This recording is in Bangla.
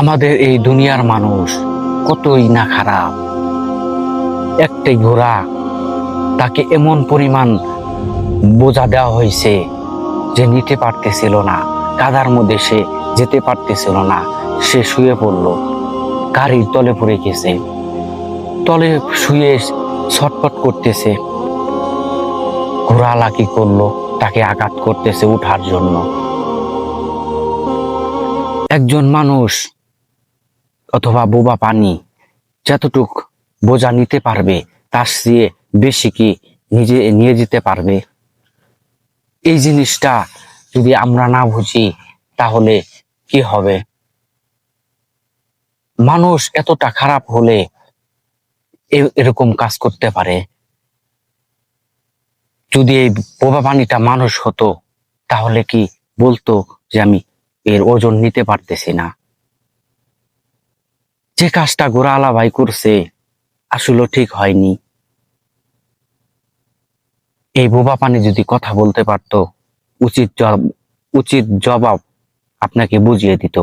আমাদের এই দুনিয়ার মানুষ কতই না খারাপ। একটাই ঘোড়া, তাকে এমন পরিমাণ বোঝা দেওয়া হয়েছে যে নিতে পারতেছিল না। কাদার মধ্যে সে যেতে পারতেছিল না, সে শুয়ে পড়লো, গাড়ির তলে পড়ে গেছে। তলে শুয়ে ছটফট করতেছে। ঘোড়ালা কি করলো, তাকে আঘাত করতেছে উঠার জন্য। একজন মানুষ অথবা বোবা পানি যতটুক বোঝা নিতে পারবে, তার চেয়ে বেশি কি নিজে নিয়ে যেতে পারবে? এই জিনিসটা যদি আমরা না বুঝি তাহলে কি হবে? মানুষ এতটা খারাপ হলে এরকম কাজ করতে পারে? যদি এই বোবা পানিটা মানুষ হতো তাহলে কি বলতো যে আমি এর ওজন নিতে পারতেছি না? যে কাজটা ঘোড়াওয়ালা ভাই করছে আসলে ঠিক হয়নি। এই বোবা পানি যদি কথা বলতে পারতো, উচিত জবাব আপনাকে বুঝিয়ে দিত।